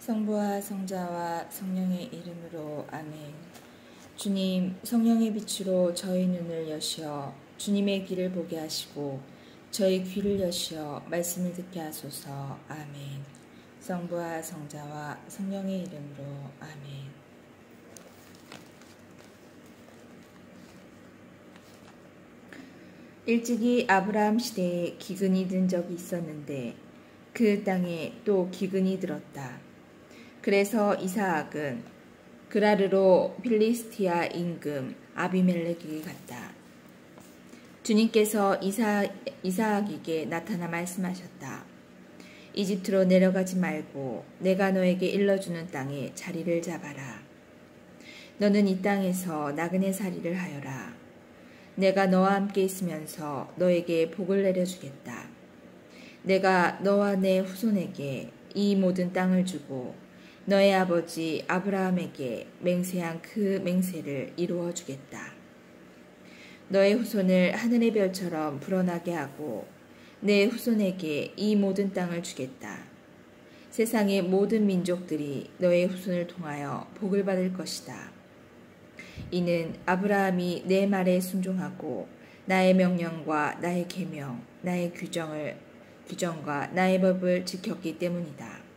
성부와 성자와 성령의 이름으로 아멘. 주님, 성령의 빛으로 저희 눈을 여시어 주님의 길을 보게 하시고 저희 귀를 여시어 말씀을 듣게 하소서. 아멘. 성부와 성자와 성령의 이름으로 아멘. 일찍이 아브라함 시대에 기근이 든 적이 있었는데 그 땅에 또 기근이 들었다. 그래서 이삭은 그라르로 필리스티아 임금 아비멜렉에게 갔다. 주님께서 이삭에게 나타나 말씀하셨다. 이집트로 내려가지 말고 내가 너에게 일러주는 땅에 자리를 잡아라. 너는 이 땅에서 나그네 살이를 하여라. 내가 너와 함께 있으면서 너에게 복을 내려주겠다. 내가 너와 내 후손에게 이 모든 땅을 주고 너의 아버지 아브라함에게 맹세한 그 맹세를 이루어 주겠다. 너의 후손을 하늘의 별처럼 불어나게 하고 내 후손에게 이 모든 땅을 주겠다. 세상의 모든 민족들이 너의 후손을 통하여 복을 받을 것이다. 이는 아브라함이 내 말에 순종하고 나의 명령과 나의 계명, 나의 규정과 나의 법을 지켰기 때문이다.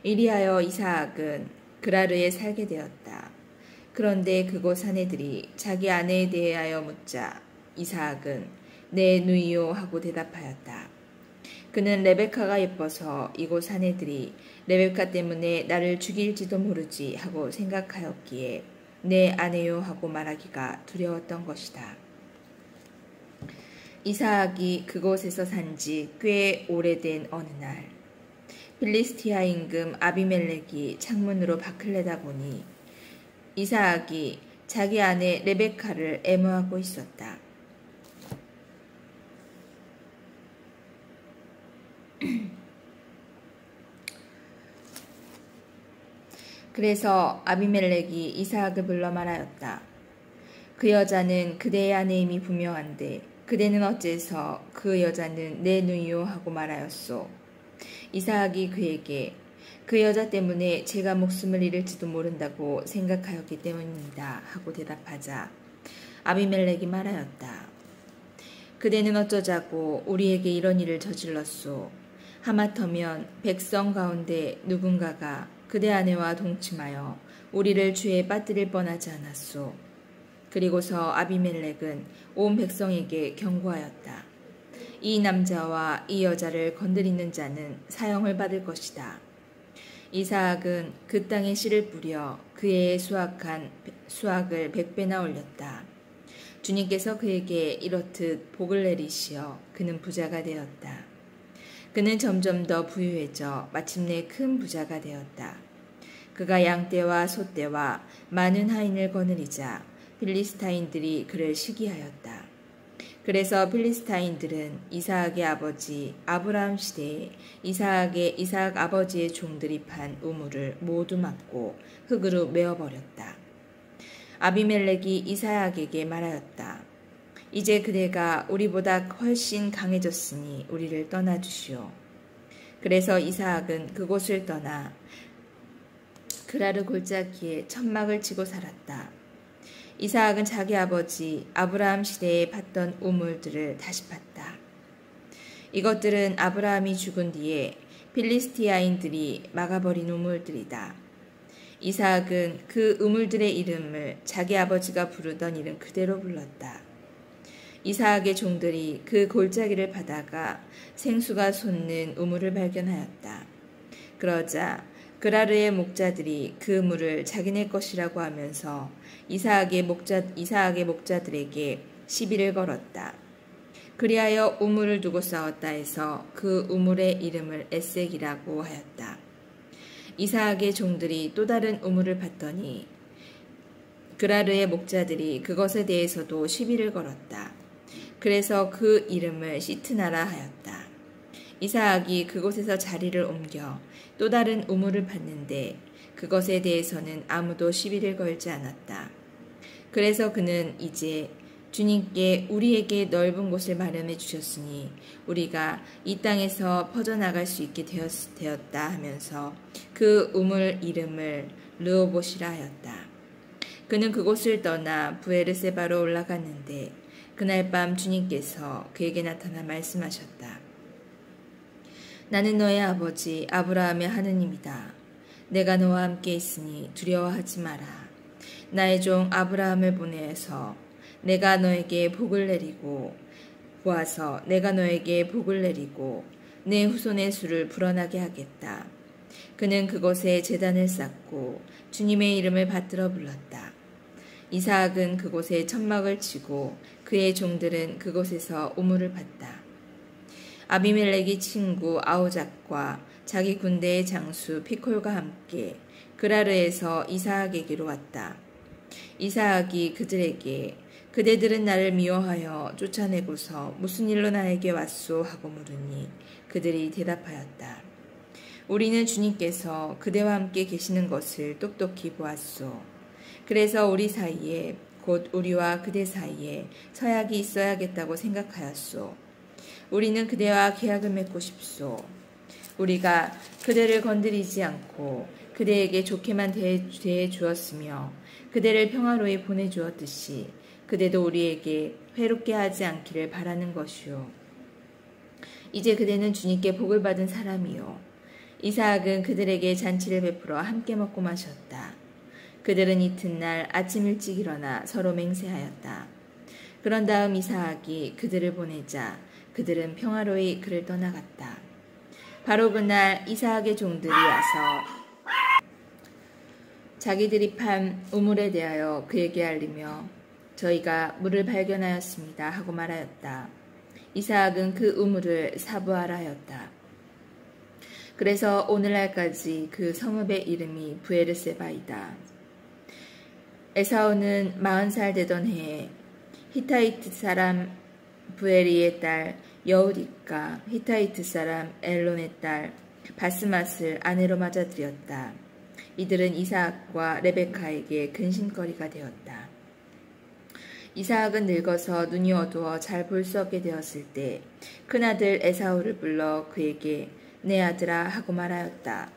이리하여 이삭은 그라르에 살게 되었다. 그런데 그곳 사내들이 자기 아내에 대하여 묻자 이삭은 내 누이요 하고 대답하였다. 그는 레베카가 예뻐서 이곳 사내들이 레베카 때문에 나를 죽일지도 모르지 하고 생각하였기에 내 아내요 하고 말하기가 두려웠던 것이다. 이삭이 그곳에서 산 지 꽤 오래된 어느 날 필리스티아 임금 아비멜렉이 창문으로 밖을 내다보니 이삭이 자기 아내 레베카를 애모하고 있었다. 그래서 아비멜렉이 이삭을 불러 말하였다. 그 여자는 그대의 아내임이 분명한데 그대는 어째서 그 여자는 내 누이요 하고 말하였소. 이삭이 그에게 그 여자 때문에 제가 목숨을 잃을지도 모른다고 생각하였기 때문입니다 하고 대답하자 아비멜렉이 말하였다. 그대는 어쩌자고 우리에게 이런 일을 저질렀소. 하마터면 백성 가운데 누군가가 그대 아내와 동침하여 우리를 죄에 빠뜨릴 뻔하지 않았소. 그리고서 아비멜렉은 온 백성에게 경고하였다. 이 남자와 이 여자를 건드리는 자는 사형을 받을 것이다. 이삭은 그 땅에 씨를 뿌려 그의 수확을 100배나 올렸다. 주님께서 그에게 이렇듯 복을 내리시어 그는 부자가 되었다. 그는 점점 더 부유해져 마침내 큰 부자가 되었다. 그가 양떼와 소떼와 많은 하인을 거느리자 필리스타인들이 그를 시기하였다. 그래서 필리스타인들은 이삭의 아버지 아브라함 시대에 이삭 아버지의 종들이 판 우물을 모두 막고 흙으로 메어버렸다. 아비멜렉이 이삭에게 말하였다. 이제 그대가 우리보다 훨씬 강해졌으니 우리를 떠나주시오. 그래서 이삭은 그곳을 떠나 그라르 골짜기에 천막을 치고 살았다. 이삭은 자기 아버지 아브라함 시대에 팠던 우물들을 다시 팠다. 이것들은 아브라함이 죽은 뒤에 필리스티아인들이 막아버린 우물들이다. 이삭은 그 우물들의 이름을 자기 아버지가 부르던 이름 그대로 불렀다. 이삭의 종들이 그 골짜기를 파다가 생수가 솟는 우물을 발견하였다. 그러자 그라르의 목자들이 그 물을 자기네 것이라고 하면서 이삭의 목자들에게 시비를 걸었다. 그리하여 우물을 두고 싸웠다 해서 그 우물의 이름을 에색이라고 하였다. 이삭의 종들이 또 다른 우물을 팠더니 그라르의 목자들이 그것에 대해서도 시비를 걸었다. 그래서 그 이름을 시트나라 하였다. 이삭이 그곳에서 자리를 옮겨 또 다른 우물을 팠는데 그것에 대해서는 아무도 시비를 걸지 않았다. 그래서 그는 이제 주님께 우리에게 넓은 곳을 마련해 주셨으니 우리가 이 땅에서 퍼져나갈 수 있게 되었다 하면서 그 우물 이름을 르호봇이라 하였다. 그는 그곳을 떠나 브에르세바로 올라갔는데 그날 밤 주님께서 그에게 나타나 말씀하셨다. 나는 너의 아버지 아브라함의 하느님이다. 내가 너와 함께 있으니 두려워하지 마라. 나의 종 아브라함을 보내서 내가 너에게 복을 내리고 보아서 내가 너에게 복을 내리고 내 후손의 수를 불어나게 하겠다. 그는 그곳에 제단을 쌓고 주님의 이름을 받들어 불렀다. 이삭은 그곳에 천막을 치고 그의 종들은 그곳에서 우물을 팠다. 아비멜렉이 친구 아우작과 자기 군대의 장수 피콜과 함께 그라르에서 이삭에게로 왔다. 이삭이 그들에게 그대들은 나를 미워하여 쫓아내고서 무슨 일로 나에게 왔소 하고 물으니 그들이 대답하였다. 우리는 주님께서 그대와 함께 계시는 것을 똑똑히 보았소. 그래서 우리 사이에 곧 우리와 그대 사이에 서약이 있어야겠다고 생각하였소. 우리는 그대와 계약을 맺고 싶소. 우리가 그대를 건드리지 않고 그대에게 좋게만 대해 주었으며 그대를 평화로이 보내주었듯이 그대도 우리에게 회롭게 하지 않기를 바라는 것이요. 이제 그대는 주님께 복을 받은 사람이요. 이삭은 그들에게 잔치를 베풀어 함께 먹고 마셨다. 그들은 이튿날 아침 일찍 일어나 서로 맹세하였다. 그런 다음 이삭이 그들을 보내자 그들은 평화로이 그를 떠나갔다. 바로 그날 이삭의 종들이 와서 자기들이 판 우물에 대하여 그에게 알리며 저희가 물을 발견하였습니다 하고 말하였다. 이삭은 그 우물을 사부하라 하였다. 그래서 오늘날까지 그 성읍의 이름이 브에르세바이다. 에사우는 40살 되던 해에 히타이트 사람 부에리의 딸 여우디가 히타이트 사람 엘론의 딸 바스맛을 아내로 맞아들였다. 이들은 이삭과 레베카에게 근심거리가 되었다. 이삭은 늙어서 눈이 어두워 잘 볼 수 없게 되었을 때 큰아들 에사우를 불러 그에게 내 아들아 하고 말하였다.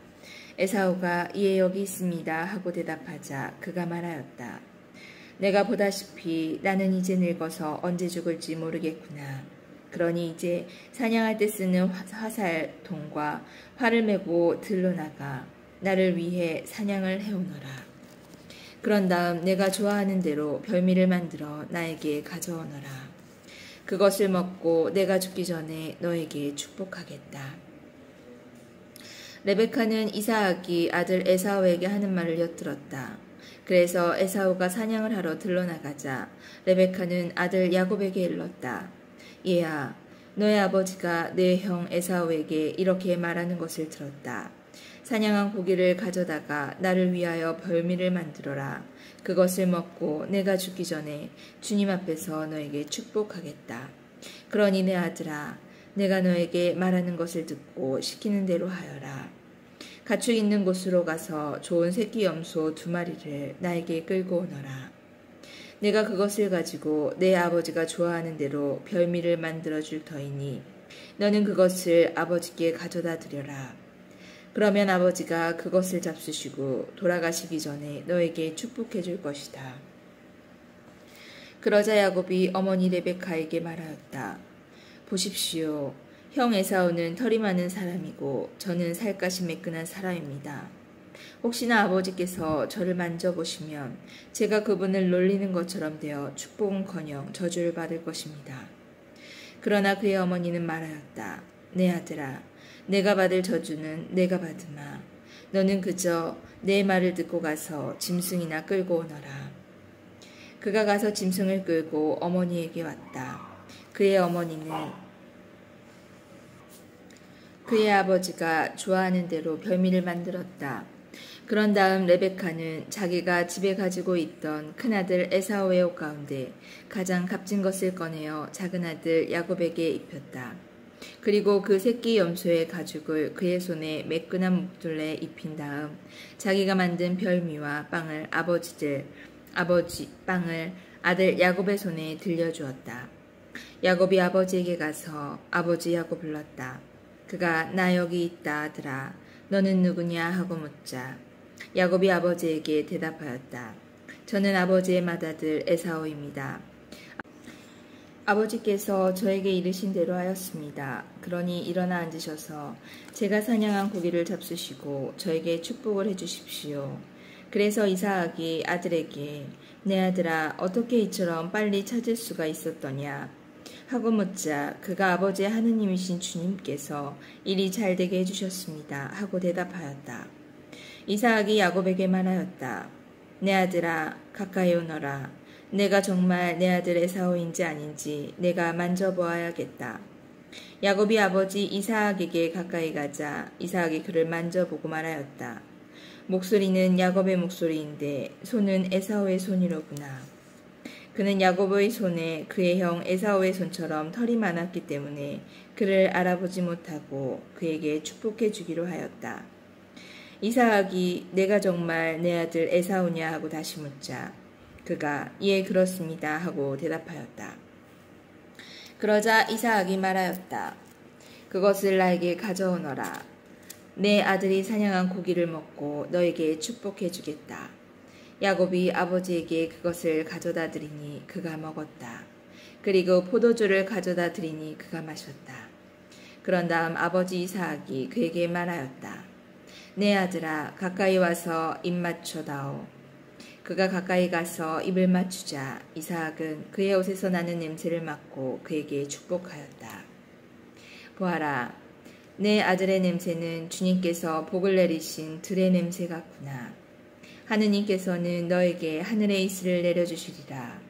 에사우가 예 여기 있습니다 하고 대답하자 그가 말하였다. 내가 보다시피 나는 이제 늙어서 언제 죽을지 모르겠구나. 그러니 이제 사냥할 때 쓰는 화살통과 활을 메고 들로 나가 나를 위해 사냥을 해오너라. 그런 다음 내가 좋아하는 대로 별미를 만들어 나에게 가져오너라. 그것을 먹고 내가 죽기 전에 너에게 축복하겠다. 레베카는 이삭이 아들 에사우에게 하는 말을 엿들었다. 그래서 에사우가 사냥을 하러 들러나가자 레베카는 아들 야곱에게 일렀다. 얘야, 너의 아버지가 내 형 에사우에게 이렇게 말하는 것을 들었다. 사냥한 고기를 가져다가 나를 위하여 별미를 만들어라. 그것을 먹고 내가 죽기 전에 주님 앞에서 너에게 축복하겠다. 그러니 내 아들아, 내가 너에게 말하는 것을 듣고 시키는 대로 하여라. 가축 있는 곳으로 가서 좋은 새끼 염소 2마리를 나에게 끌고 오너라. 내가 그것을 가지고 내 아버지가 좋아하는 대로 별미를 만들어줄 터이니 너는 그것을 아버지께 가져다 드려라. 그러면 아버지가 그것을 잡수시고 돌아가시기 전에 너에게 축복해 줄 것이다. 그러자 야곱이 어머니 레베카에게 말하였다. 보십시오. 형 에사우는 털이 많은 사람이고 저는 살갗이 매끈한 사람입니다. 혹시나 아버지께서 저를 만져보시면 제가 그분을 놀리는 것처럼 되어 축복은커녕 저주를 받을 것입니다. 그러나 그의 어머니는 말하였다. 내 아들아, 내가 받을 저주는 내가 받으마. 너는 그저 내 말을 듣고 가서 짐승이나 끌고 오너라. 그가 가서 짐승을 끌고 어머니에게 왔다. 그의 어머니는 그의 아버지가 좋아하는 대로 별미를 만들었다. 그런 다음 레베카는 자기가 집에 가지고 있던 큰아들 에사우의 옷 가운데 가장 값진 것을 꺼내어 작은아들 야곱에게 입혔다. 그리고 그 새끼 염소의 가죽을 그의 손에 매끈한 목둘레에 입힌 다음 자기가 만든 별미와 빵을 빵을 아들 야곱의 손에 들려주었다. 야곱이 아버지에게 가서 아버지 하고 불렀다. 그가 나 여기 있다 아들아. 너는 누구냐 하고 묻자 야곱이 아버지에게 대답하였다. 저는 아버지의 맏아들 에사오입니다. 아버지께서 저에게 이르신 대로 하였습니다. 그러니 일어나 앉으셔서 제가 사냥한 고기를 잡수시고 저에게 축복을 해주십시오. 그래서 이삭이 아들에게 내 아들아 어떻게 이처럼 빨리 찾을 수가 있었더냐 하고 묻자 그가 아버지의 하느님이신 주님께서 일이 잘되게 해주셨습니다 하고 대답하였다. 이삭이 야곱에게 말하였다. 내 아들아 가까이 오너라. 내가 정말 내 아들 에사오인지 아닌지 내가 만져보아야겠다. 야곱이 아버지 이삭에게 가까이 가자 이삭이 그를 만져보고 말하였다. 목소리는 야곱의 목소리인데 손은 에사오의 손이로구나. 그는 야곱의 손에 그의 형 에사오의 손처럼 털이 많았기 때문에 그를 알아보지 못하고 그에게 축복해 주기로 하였다. 이삭이 내가 정말 내 아들 에사오냐 하고 다시 묻자 그가 예 그렇습니다 하고 대답하였다. 그러자 이삭이 말하였다. 그것을 나에게 가져오너라. 내 아들이 사냥한 고기를 먹고 너에게 축복해 주겠다. 야곱이 아버지에게 그것을 가져다 드리니 그가 먹었다. 그리고 포도주를 가져다 드리니 그가 마셨다. 그런 다음 아버지 이삭이 그에게 말하였다. 내 아들아 가까이 와서 입 맞춰다오. 그가 가까이 가서 입을 맞추자 이삭은 그의 옷에서 나는 냄새를 맡고 그에게 축복하였다. 보아라, 내 아들의 냄새는 주님께서 복을 내리신 들의 냄새 같구나. 하느님께서는 너에게 하늘의 이슬을 내려주시리라.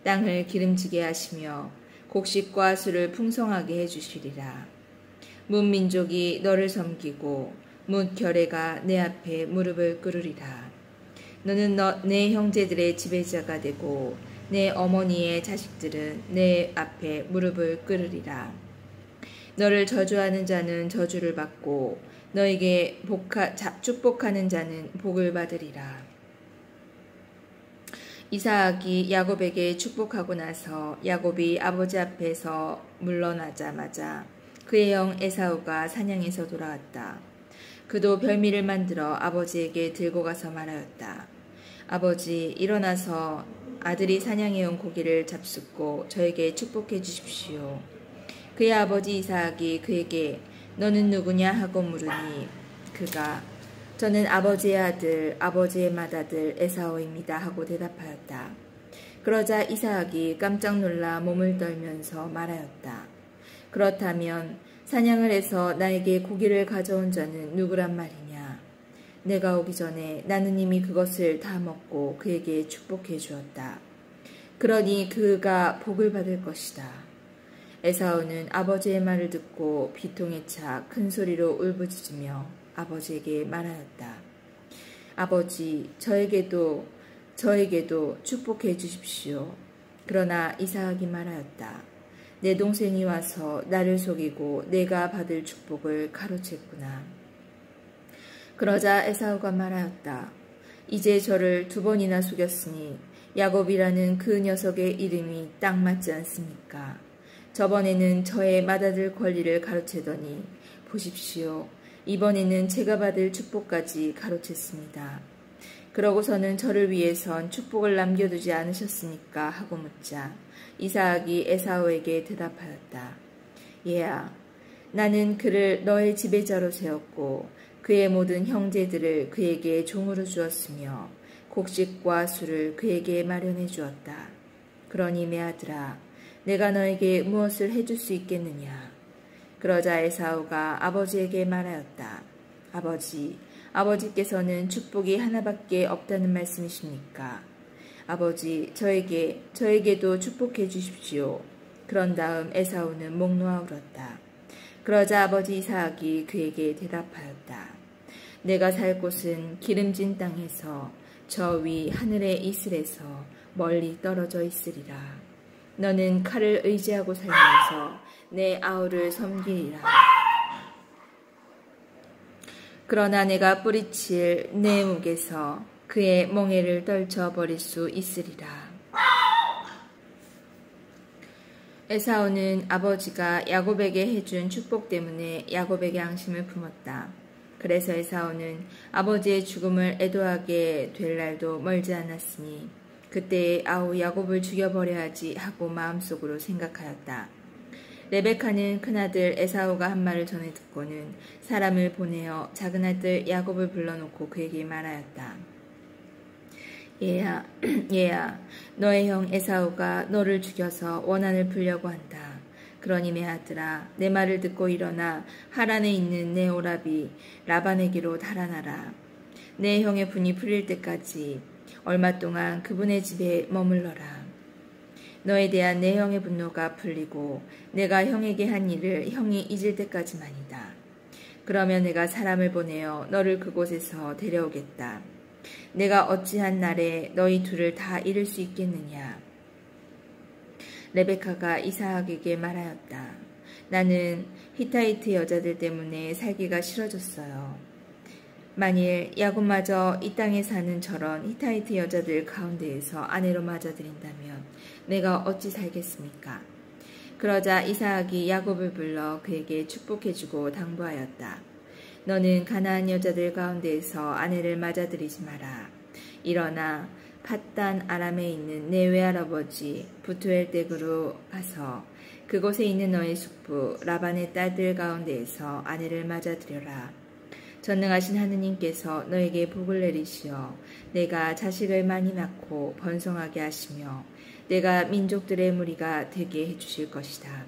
땅을 기름지게 하시며 곡식과 술을 풍성하게 해주시리라. 문민족이 너를 섬기고 문 결례가 내 앞에 무릎을 꿇으리라. 너는 내 형제들의 지배자가 되고 내 어머니의 자식들은 내 앞에 무릎을 꿇으리라. 너를 저주하는 자는 저주를 받고 너에게 축복하는 자는 복을 받으리라. 이삭이 야곱에게 축복하고 나서 야곱이 아버지 앞에서 물러나자마자 그의 형 에사우가 사냥에서 돌아왔다. 그도 별미를 만들어 아버지에게 들고 가서 말하였다. 아버지, 일어나서 아들이 사냥해온 고기를 잡숫고 저에게 축복해 주십시오. 그의 아버지 이삭이 그에게 너는 누구냐 하고 물으니 그가 저는 아버지의 아들, 아버지의 맏아들 에사오입니다 하고 대답하였다. 그러자 이삭이 깜짝 놀라 몸을 떨면서 말하였다. 그렇다면 사냥을 해서 나에게 고기를 가져온 자는 누구란 말이냐? 내가 오기 전에 나는 이미 그것을 다 먹고 그에게 축복해 주었다. 그러니 그가 복을 받을 것이다. 에사오는 아버지의 말을 듣고 비통에 차 큰 소리로 울부짖으며 아버지에게 말하였다. 아버지, 저에게도 축복해 주십시오. 그러나 이삭이 말하였다. 내 동생이 와서 나를 속이고 내가 받을 축복을 가로챘구나. 그러자 에사우가 말하였다. 이제 저를 2번이나 속였으니 야곱이라는 그 녀석의 이름이 딱 맞지 않습니까? 저번에는 저의 맏아들 권리를 가로채더니 보십시오. 이번에는 제가 받을 축복까지 가로챘습니다. 그러고서는 저를 위해선 축복을 남겨두지 않으셨습니까? 하고 묻자 이삭이 에사우에게 대답하였다. 얘야, 나는 그를 너의 지배자로 세웠고 그의 모든 형제들을 그에게 종으로 주었으며 곡식과 술을 그에게 마련해 주었다. 그러니 내 아들아, 내가 너에게 무엇을 해줄 수 있겠느냐? 그러자 에사우가 아버지에게 말하였다. 아버지께서는 축복이 하나밖에 없다는 말씀이십니까? 아버지, 저에게도 축복해 주십시오. 그런 다음 에사우는 목 놓아 울었다. 그러자 아버지 이삭이 그에게 대답하였다. 내가 살 곳은 기름진 땅에서 저 위 하늘의 이슬에서 멀리 떨어져 있으리라. 너는 칼을 의지하고 살면서 내 아우를 섬기리라. 그러나 내가 뿌리칠 내 목에서 그의 멍에를 떨쳐버릴 수 있으리라. 에사우는 아버지가 야곱에게 해준 축복 때문에 야곱에게 앙심을 품었다. 그래서 에사우는 아버지의 죽음을 애도하게 될 날도 멀지 않았으니 그때에 아우 야곱을 죽여버려야지 하고 마음속으로 생각하였다. 레베카는 큰아들 에사우가 한 말을 전해 듣고는 사람을 보내어 작은 아들 야곱을 불러놓고 그에게 말하였다. 얘야, 너의 형 에사우가 너를 죽여서 원한을 풀려고 한다. 그러니 내 아들아, 내 말을 듣고 일어나 하란에 있는 내 오라비 라반에게로 달아나라. 내 형의 분이 풀릴 때까지 얼마 동안 그분의 집에 머물러라. 너에 대한 내 형의 분노가 풀리고 내가 형에게 한 일을 형이 잊을 때까지만이다. 그러면 내가 사람을 보내어 너를 그곳에서 데려오겠다. 내가 어찌한 날에 너희 둘을 다 잃을 수 있겠느냐. 레베카가 이삭에게 말하였다. 나는 히타이트 여자들 때문에 살기가 싫어졌어요. 만일 야곱마저 이 땅에 사는 저런 히타이트 여자들 가운데에서 아내로 맞아들인다면 내가 어찌 살겠습니까? 그러자 이삭이 야곱을 불러 그에게 축복해주고 당부하였다. 너는 가나안 여자들 가운데에서 아내를 맞아들이지 마라. 일어나 팟단 아람에 있는 내 외할아버지 부투엘 댁으로 가서 그곳에 있는 너의 숙부 라반의 딸들 가운데에서 아내를 맞아들여라. 전능하신 하느님께서 너에게 복을 내리시어 내가 자식을 많이 낳고 번성하게 하시며 내가 민족들의 무리가 되게 해주실 것이다.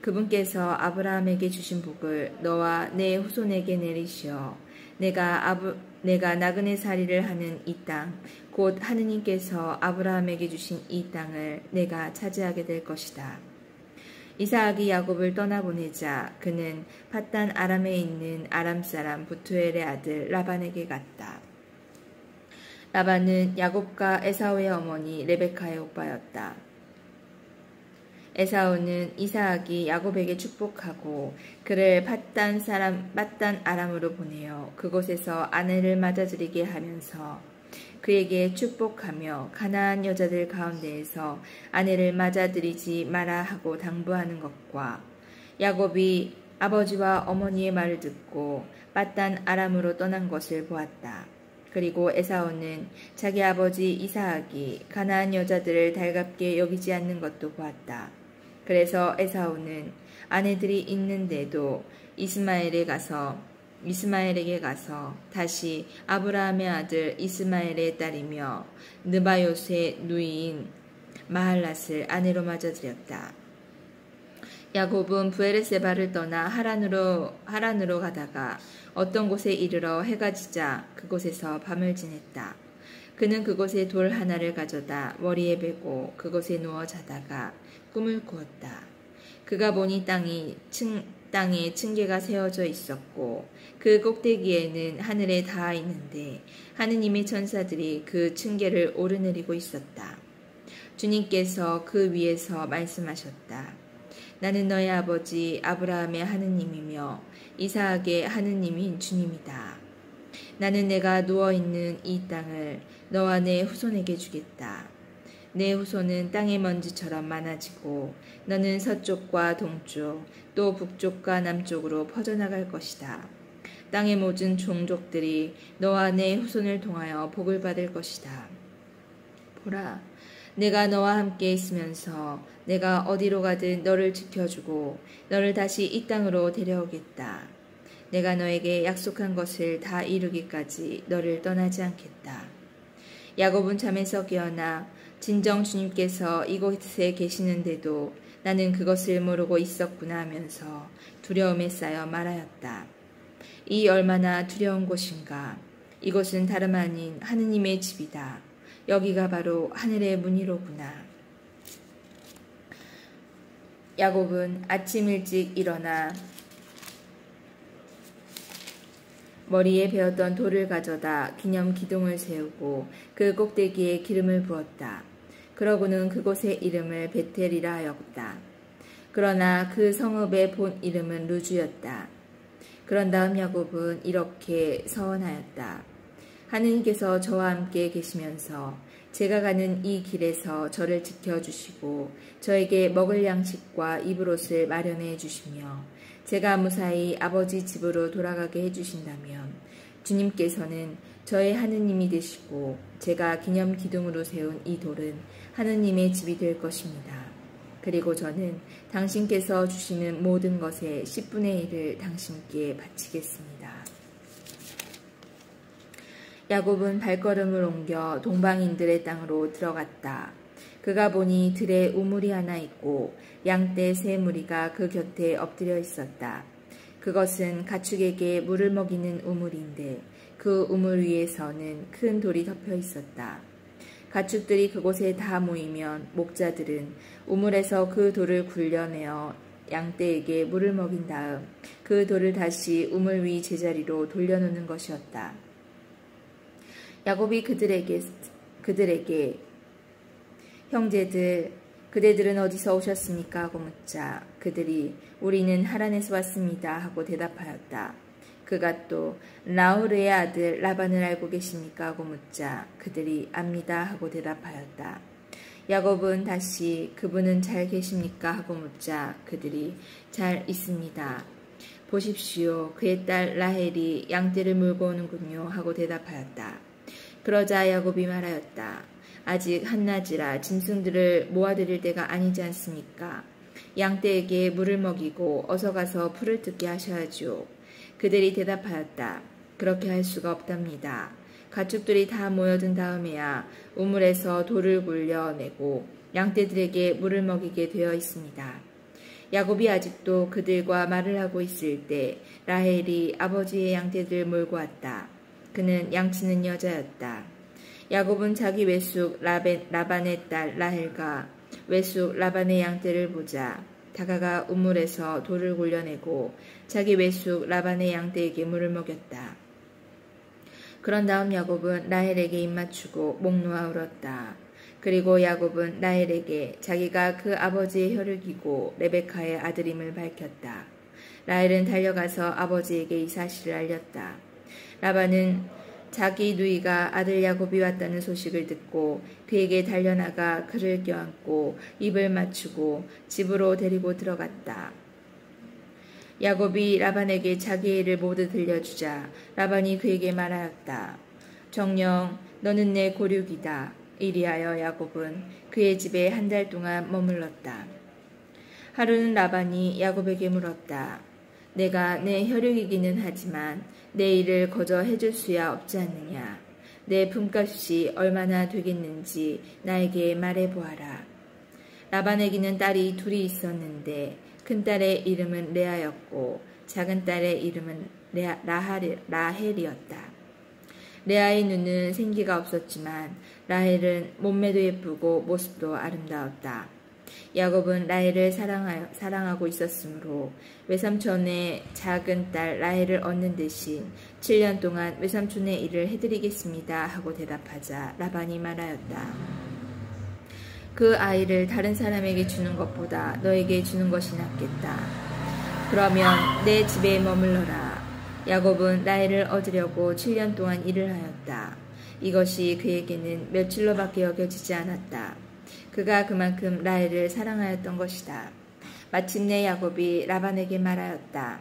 그분께서 아브라함에게 주신 복을 너와 내 후손에게 내리시어 내가 나그네 살이를 하는 이 땅, 곧 하느님께서 아브라함에게 주신 이 땅을 내가 차지하게 될 것이다. 이삭이 야곱을 떠나보내자 그는 팟단 아람에 있는 아람 사람 부투엘의 아들 라반에게 갔다. 라반은 야곱과 에사우의 어머니 레베카의 오빠였다. 에사우는 이삭이 야곱에게 축복하고 그를 팟단 아람으로 보내어 그곳에서 아내를 맞아들이게 하면서 그에게 축복하며 가나안 여자들 가운데에서 아내를 맞아들이지 마라 하고 당부하는 것과 야곱이 아버지와 어머니의 말을 듣고 팟단 아람으로 떠난 것을 보았다. 그리고 에사우는 자기 아버지 이삭이 가나안 여자들을 달갑게 여기지 않는 것도 보았다. 그래서 에사우는 아내들이 있는데도 이스마엘에게 가서 다시 아브라함의 아들 이스마엘의 딸이며 느바요스의 누이인 마할랏을 아내로 맞아들였다. 야곱은 브에르세바를 떠나 하란으로 가다가 어떤 곳에 이르러 해가 지자 그곳에서 밤을 지냈다. 그는 그곳에 돌 하나를 가져다 머리에 베고 그곳에 누워 자다가 꿈을 꾸었다. 그가 보니 땅에 층계가 세워져 있었고 그 꼭대기에는 하늘에 닿아 있는데 하느님의 천사들이 그 층계를 오르내리고 있었다. 주님께서 그 위에서 말씀하셨다. 나는 너의 아버지 아브라함의 하느님이며 이삭의 하느님인 주님이다. 나는 내가 누워있는 이 땅을 너와 내 후손에게 주겠다. 내 후손은 땅의 먼지처럼 많아지고 너는 서쪽과 동쪽 또 북쪽과 남쪽으로 퍼져나갈 것이다. 땅의 모든 종족들이 너와 내 후손을 통하여 복을 받을 것이다. 보라, 내가 너와 함께 있으면서 내가 어디로 가든 너를 지켜주고 너를 다시 이 땅으로 데려오겠다. 내가 너에게 약속한 것을 다 이루기까지 너를 떠나지 않겠다. 야곱은 잠에서 깨어나 진정 주님께서 이곳에 계시는데도 나는 그것을 모르고 있었구나 하면서 두려움에 쌓여 말하였다. 이 얼마나 두려운 곳인가. 이곳은 다름 아닌 하느님의 집이다. 여기가 바로 하늘의 문이로구나. 야곱은 아침 일찍 일어나 머리에 베었던 돌을 가져다 기념 기둥을 세우고 그 꼭대기에 기름을 부었다. 그러고는 그곳의 이름을 베텔이라 하였다. 그러나 그 성읍의 본 이름은 루즈였다. 그런 다음 야곱은 이렇게 서원하였다. 하느님께서 저와 함께 계시면서 제가 가는 이 길에서 저를 지켜주시고 저에게 먹을 양식과 입을 옷을 마련해 주시며 제가 무사히 아버지 집으로 돌아가게 해주신다면 주님께서는 저의 하느님이 되시고 제가 기념 기둥으로 세운 이 돌은 하느님의 집이 될 것입니다. 그리고 저는 당신께서 주시는 모든 것의 10분의 1을 당신께 바치겠습니다. 야곱은 발걸음을 옮겨 동방인들의 땅으로 들어갔다. 그가 보니 들에 우물이 하나 있고 양떼 세 무리가 그 곁에 엎드려 있었다. 그것은 가축에게 물을 먹이는 우물인데 그 우물 위에서는 큰 돌이 덮여 있었다. 가축들이 그곳에 다 모이면 목자들은 우물에서 그 돌을 굴려내어 양떼에게 물을 먹인 다음 그 돌을 다시 우물 위 제자리로 돌려놓는 것이었다. 야곱이 그들에게 형제들, 그대들은 어디서 오셨습니까? 하고 묻자 그들이 우리는 하란에서 왔습니다 하고 대답하였다. 그가 또 라우르의 아들 라반을 알고 계십니까? 하고 묻자 그들이 압니다 하고 대답하였다. 야곱은 다시 그분은 잘 계십니까? 하고 묻자 그들이 잘 있습니다. 보십시오. 그의 딸 라헬이 양떼를 물고 오는군요 하고 대답하였다. 그러자 야곱이 말하였다. 아직 한낮이라 짐승들을 모아드릴 때가 아니지 않습니까? 양떼에게 물을 먹이고 어서 가서 풀을 뜯게 하셔야지요. 그들이 대답하였다. 그렇게 할 수가 없답니다. 가축들이 다 모여든 다음에야 우물에서 돌을 굴려내고 양떼들에게 물을 먹이게 되어 있습니다. 야곱이 아직도 그들과 말을 하고 있을 때 라헬이 아버지의 양떼들을 몰고 왔다. 그는 양치는 여자였다. 야곱은 자기 외숙 라반의 딸 라헬과 외숙 라반의 양떼를 보자 다가가 우물에서 돌을 굴려내고 자기 외숙 라반의 양떼에게 물을 먹였다. 그런 다음 야곱은 라헬에게 입맞추고 목 놓아 울었다. 그리고 야곱은 라헬에게 자기가 그 아버지의 혈육이고 레베카의 아들임을 밝혔다. 라헬은 달려가서 아버지에게 이 사실을 알렸다. 라반은 자기 누이가 아들 야곱이 왔다는 소식을 듣고 그에게 달려나가 그를 껴안고 입을 맞추고 집으로 데리고 들어갔다. 야곱이 라반에게 자기의 일을 모두 들려주자 라반이 그에게 말하였다. 정녕 너는 내 고륙이다. 이리하여 야곱은 그의 집에 한 달 동안 머물렀다. 하루는 라반이 야곱에게 물었다. 내가 내 혈육이기는 하지만 내 일을 거저 해줄 수야 없지 않느냐. 내 품값이 얼마나 되겠는지 나에게 말해보아라. 라반에게는 딸이 둘이 있었는데 큰딸의 이름은 레아였고 작은 딸의 이름은 라헬이었다. 레아의 눈은 생기가 없었지만 라헬은 몸매도 예쁘고 모습도 아름다웠다. 야곱은 라헬을 사랑하고 있었으므로 외삼촌의 작은 딸 라헬을 얻는 대신 7년 동안 외삼촌의 일을 해드리겠습니다 하고 대답하자 라반이 말하였다. 그 아이를 다른 사람에게 주는 것보다 너에게 주는 것이 낫겠다. 그러면 내 집에 머물러라. 야곱은 라헬을 얻으려고 7년 동안 일을 하였다. 이것이 그에게는 며칠로밖에 여겨지지 않았다. 그가 그만큼 라헬을 사랑하였던 것이다. 마침내 야곱이 라반에게 말하였다.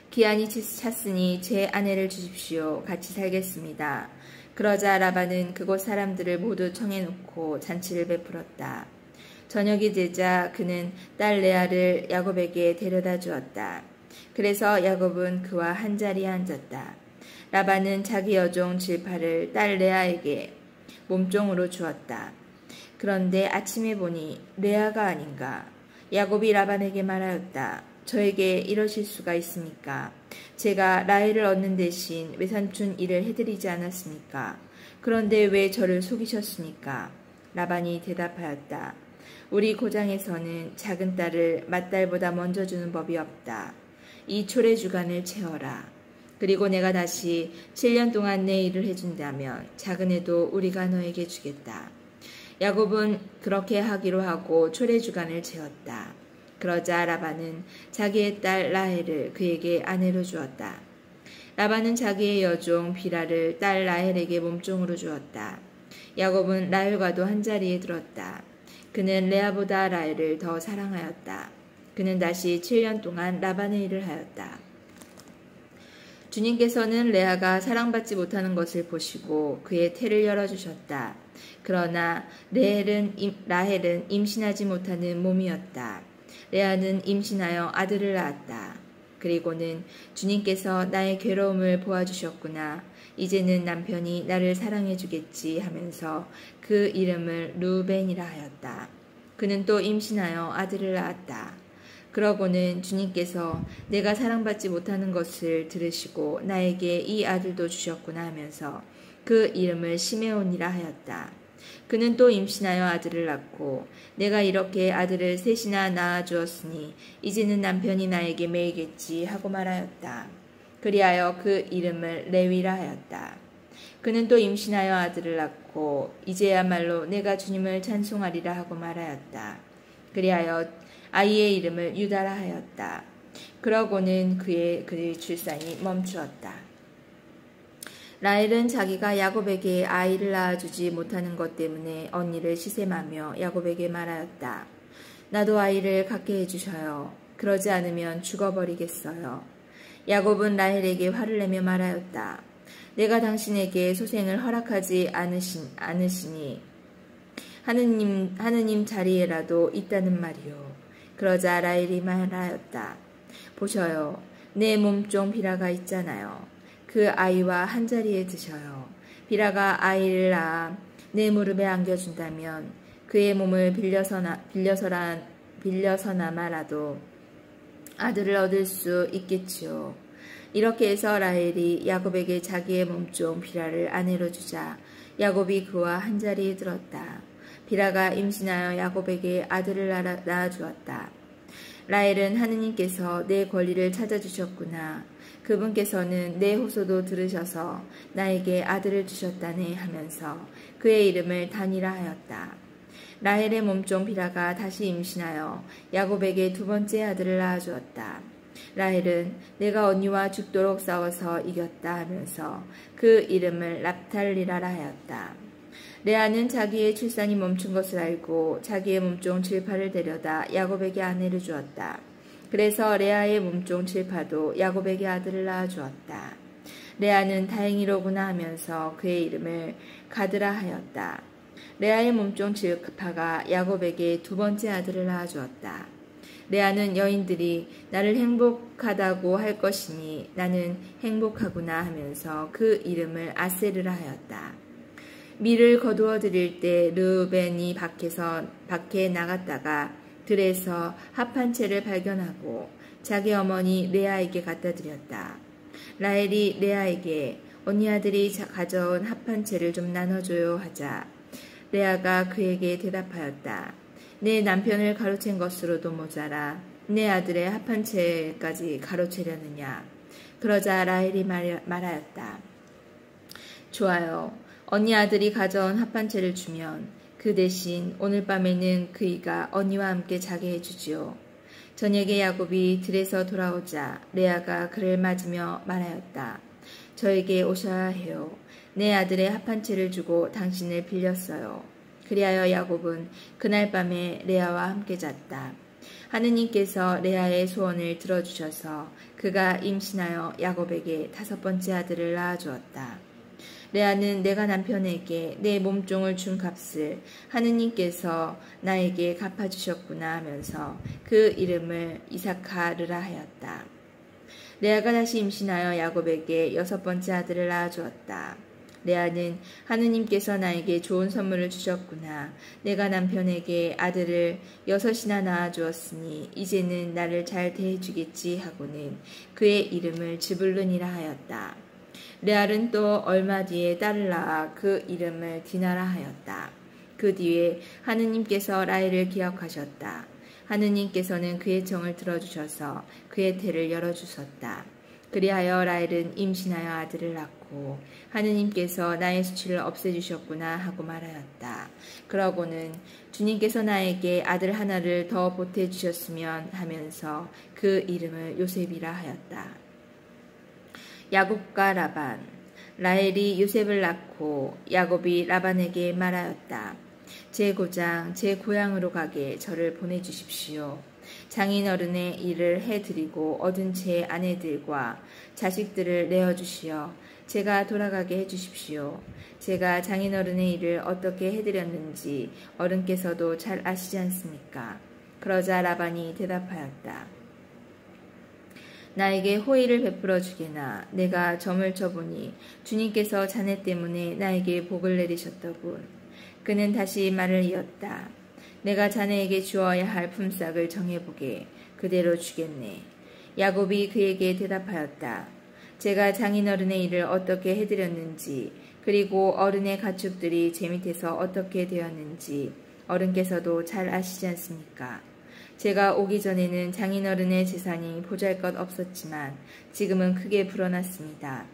기한이 찼으니 제 아내를 주십시오. 같이 살겠습니다. 그러자 라반은 그곳 사람들을 모두 청해놓고 잔치를 베풀었다. 저녁이 되자 그는 딸 레아를 야곱에게 데려다 주었다. 그래서 야곱은 그와 한자리에 앉았다. 라반은 자기 여종 질파를 딸 레아에게 몸종으로 주었다. 그런데 아침에 보니 레아가 아닌가. 야곱이 라반에게 말하였다. 저에게 이러실 수가 있습니까? 제가 라헬을 얻는 대신 외삼촌 일을 해드리지 않았습니까? 그런데 왜 저를 속이셨습니까? 라반이 대답하였다. 우리 고장에서는 작은 딸을 맏딸보다 먼저 주는 법이 없다. 이 초래주간을 채워라. 그리고 내가 다시 7년 동안 내 일을 해준다면 작은 애도 우리가 너에게 주겠다. 야곱은 그렇게 하기로 하고 초래주간을 채웠다. 그러자 라반은 자기의 딸 라헬을 그에게 아내로 주었다. 라반은 자기의 여종 비라를 딸 라헬에게 몸종으로 주었다. 야곱은 라헬과도 한자리에 들었다. 그는 레아보다 라헬을 더 사랑하였다. 그는 다시 7년 동안 라반의 일을 하였다. 주님께서는 레아가 사랑받지 못하는 것을 보시고 그의 태를 열어주셨다. 그러나 라헬은 임신하지 못하는 몸이었다. 레아는 임신하여 아들을 낳았다. 그리고는 주님께서 나의 괴로움을 보아주셨구나. 이제는 남편이 나를 사랑해주겠지 하면서 그 이름을 루벤이라 하였다. 그는 또 임신하여 아들을 낳았다. 그러고는 주님께서 내가 사랑받지 못하는 것을 들으시고 나에게 이 아들도 주셨구나 하면서 그 이름을 시메온이라 하였다. 그는 또 임신하여 아들을 낳고 내가 이렇게 아들을 셋이나 낳아주었으니 이제는 남편이 나에게 매이겠지 하고 말하였다. 그리하여 그 이름을 레위라 하였다. 그는 또 임신하여 아들을 낳고 이제야말로 내가 주님을 찬송하리라 하고 말하였다. 그리하여 아이의 이름을 유다라 하였다. 그러고는 그의 출산이 멈추었다. 라헬은 자기가 야곱에게 아이를 낳아주지 못하는 것 때문에 언니를 시샘하며 야곱에게 말하였다. 나도 아이를 갖게 해주셔요. 그러지 않으면 죽어버리겠어요. 야곱은 라헬에게 화를 내며 말하였다. 내가 당신에게 소생을 허락하지 않으시니 하느님 자리에라도 있다는 말이요. 그러자 라헬이 말하였다. 보셔요. 내 몸종 비라가 있잖아요. 그 아이와 한자리에 드셔요. 비라가 아이를 낳아 내 무릎에 안겨준다면 그의 몸을 빌려서나마라도 아들을 얻을 수 있겠지요. 이렇게 해서 라헬이 야곱에게 자기의 몸종 비라를 아내로 주자 야곱이 그와 한자리에 들었다. 비라가 임신하여 야곱에게 아들을 낳아주었다. 라헬은 하느님께서 내 권리를 찾아주셨구나. 그분께서는 내 호소도 들으셔서 나에게 아들을 주셨다네 하면서 그의 이름을 단이라 하였다. 라헬의 몸종 비라가 다시 임신하여 야곱에게 두 번째 아들을 낳아주었다. 라헬은 내가 언니와 죽도록 싸워서 이겼다 하면서 그 이름을 납탈리라라 하였다. 레아는 자기의 출산이 멈춘 것을 알고 자기의 몸종 질파를 데려다 야곱에게 아내를 주었다. 그래서 레아의 몸종 질파도 야곱에게 아들을 낳아주었다. 레아는 다행이로구나 하면서 그의 이름을 가드라 하였다. 레아의 몸종 질파가 야곱에게 두 번째 아들을 낳아주었다. 레아는 여인들이 나를 행복하다고 할 것이니 나는 행복하구나 하면서 그 이름을 아세르라 하였다. 밀을 거두어 드릴 때 르우벤이 밖에 나갔다가 들에서 합한 채를 발견하고 자기 어머니 레아에게 갖다 드렸다. 라헬이 레아에게 언니 아들이 가져온 합한 채를 좀 나눠줘요 하자 레아가 그에게 대답하였다. 내 남편을 가로챈 것으로도 모자라 내 아들의 합한 채까지 가로채려느냐. 그러자 라헬이 말하였다. 좋아요. 언니 아들이 가져온 합한 채를 주면 그 대신 오늘 밤에는 그이가 언니와 함께 자게 해주지요. 저녁에 야곱이 들에서 돌아오자 레아가 그를 맞으며 말하였다. 저에게 오셔야 해요. 내 아들의 합한 채를 주고 당신을 빌렸어요. 그리하여 야곱은 그날 밤에 레아와 함께 잤다. 하느님께서 레아의 소원을 들어주셔서 그가 임신하여 야곱에게 5번째 아들을 낳아주었다. 레아는 내가 남편에게 내 몸종을 준 값을 하느님께서 나에게 갚아주셨구나 하면서 그 이름을 이사카르라 하였다. 레아가 다시 임신하여 야곱에게 6번째 아들을 낳아주었다. 레아는 하느님께서 나에게 좋은 선물을 주셨구나. 내가 남편에게 아들을 6이나 낳아주었으니 이제는 나를 잘 대해주겠지 하고는 그의 이름을 즈불룬이라 하였다. 레알은 또 얼마 뒤에 딸을 낳아 그 이름을 디나라 하였다. 그 뒤에 하느님께서 라헬을 기억하셨다. 하느님께서는 그의 정을 들어주셔서 그의 태를 열어주셨다. 그리하여 라헬은 임신하여 아들을 낳고 하느님께서 나의 수치를 없애주셨구나 하고 말하였다. 그러고는 주님께서 나에게 아들 하나를 더 보태주셨으면 하면서 그 이름을 요셉이라 하였다. 야곱과 라반. 라헬이 요셉을 낳고 야곱이 라반에게 말하였다. 제 고장, 제 고향으로 가게 저를 보내주십시오. 장인어른의 일을 해드리고 얻은 제 아내들과 자식들을 내어주시어 제가 돌아가게 해주십시오. 제가 장인어른의 일을 어떻게 해드렸는지 어른께서도 잘 아시지 않습니까? 그러자 라반이 대답하였다. 나에게 호의를 베풀어 주게나 내가 점을 쳐보니 주님께서 자네 때문에 나에게 복을 내리셨더군. 그는 다시 말을 이었다. 내가 자네에게 주어야 할 품삯을 정해보게. 그대로 주겠네. 야곱이 그에게 대답하였다. 제가 장인어른의 일을 어떻게 해드렸는지 그리고 어른의 가축들이 제 밑에서 어떻게 되었는지 어른께서도 잘 아시지 않습니까? 제가 오기 전에는 장인어른의 재산이 보잘것 없었지만 지금은 크게 불어났습니다.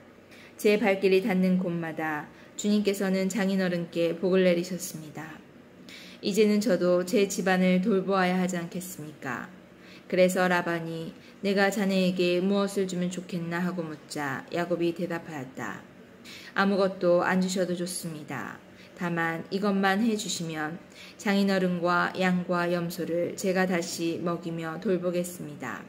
제 발길이 닿는 곳마다 주님께서는 장인어른께 복을 내리셨습니다. 이제는 저도 제 집안을 돌보아야 하지 않겠습니까? 그래서 라반이 내가 자네에게 무엇을 주면 좋겠나 하고 묻자 야곱이 대답하였다. 아무것도 안 주셔도 좋습니다. 다만 이것만 해주시면 장인어른과 양과 염소를 제가 다시 먹이며 돌보겠습니다.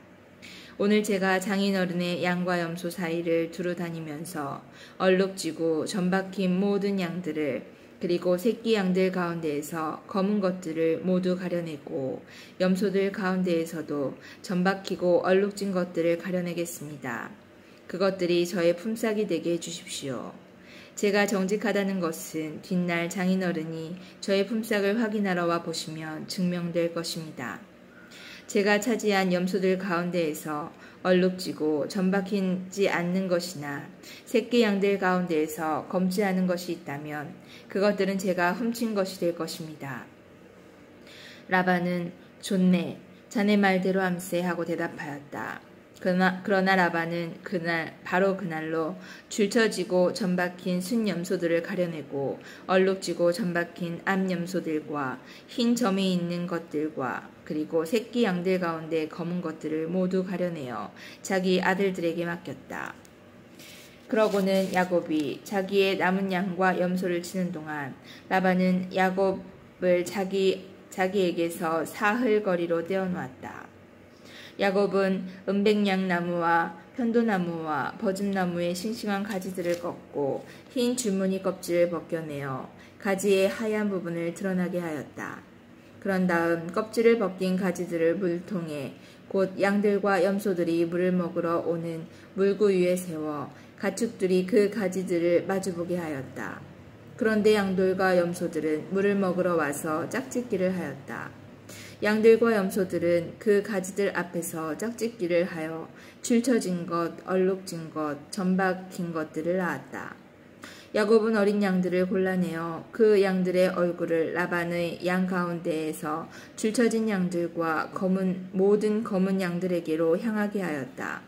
오늘 제가 장인어른의 양과 염소 사이를 두루 다니면서 얼룩지고 점박힌 모든 양들을 그리고 새끼 양들 가운데에서 검은 것들을 모두 가려내고 염소들 가운데에서도 점박히고 얼룩진 것들을 가려내겠습니다. 그것들이 저의 품삯이 되게 해주십시오. 제가 정직하다는 것은 뒷날 장인어른이 저의 품삯을 확인하러 와 보시면 증명될 것입니다. 제가 차지한 염소들 가운데에서 얼룩지고 점박히지 않는 것이나 새끼 양들 가운데에서 검지 않은 것이 있다면 그것들은 제가 훔친 것이 될 것입니다. 라반은 좋네, 자네 말대로 함세 하고 대답하였다. 그러나 라반은 바로 그날로 줄쳐지고 점박힌 순염소들을 가려내고 얼룩지고 점박힌 암염소들과 흰 점이 있는 것들과 그리고 새끼 양들 가운데 검은 것들을 모두 가려내어 자기 아들들에게 맡겼다. 그러고는 야곱이 자기의 남은 양과 염소를 치는 동안 라반은 야곱을 자기에게서 사흘거리로 떼어놓았다. 야곱은 은백냥나무와 편도나무와 버즘나무의 싱싱한 가지들을 꺾고 흰 줄무늬 껍질을 벗겨내어 가지의 하얀 부분을 드러나게 하였다. 그런 다음 껍질을 벗긴 가지들을 물통에 곧 양들과 염소들이 물을 먹으러 오는 물구 위에 세워 가축들이 그 가지들을 마주보게 하였다. 그런데 양들과 염소들은 물을 먹으러 와서 짝짓기를 하였다. 양들과 염소들은 그 가지들 앞에서 짝짓기를 하여 줄쳐진 것, 얼룩진 것, 점박힌 것들을 낳았다. 야곱은 어린 양들을 골라내어 그 양들의 얼굴을 라반의 양 가운데에서 줄쳐진 양들과 모든 검은 양들에게로 향하게 하였다.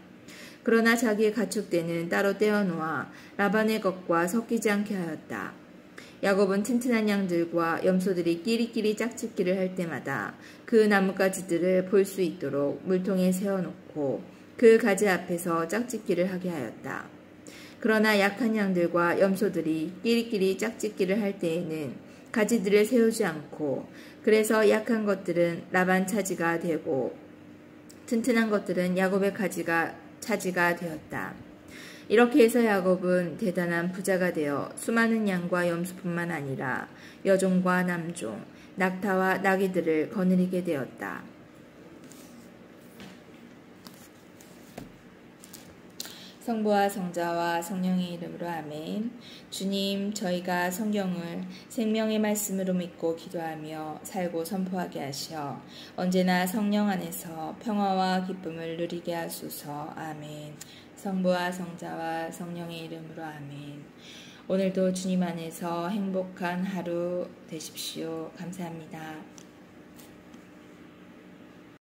그러나 자기의 가축대는 따로 떼어놓아 라반의 것과 섞이지 않게 하였다. 야곱은 튼튼한 양들과 염소들이 끼리끼리 짝짓기를 할 때마다 그 나뭇가지들을 볼 수 있도록 물통에 세워놓고 그 가지 앞에서 짝짓기를 하게 하였다. 그러나 약한 양들과 염소들이 끼리끼리 짝짓기를 할 때에는 가지들을 세우지 않고 그래서 약한 것들은 라반 차지가 되고 튼튼한 것들은 야곱의 차지가 되었다. 이렇게 해서 야곱은 대단한 부자가 되어 수많은 양과 염소뿐만 아니라 여종과 남종, 낙타와 나귀들을 거느리게 되었다. 성부와 성자와 성령의 이름으로 아멘. 주님, 저희가 성경을 생명의 말씀으로 믿고 기도하며 살고 선포하게 하시어 언제나 성령 안에서 평화와 기쁨을 누리게 하소서. 아멘. 성부와 성자와 성령의 이름으로 아멘. 오늘도 주님 안에서 행복한 하루 되십시오. 감사합니다.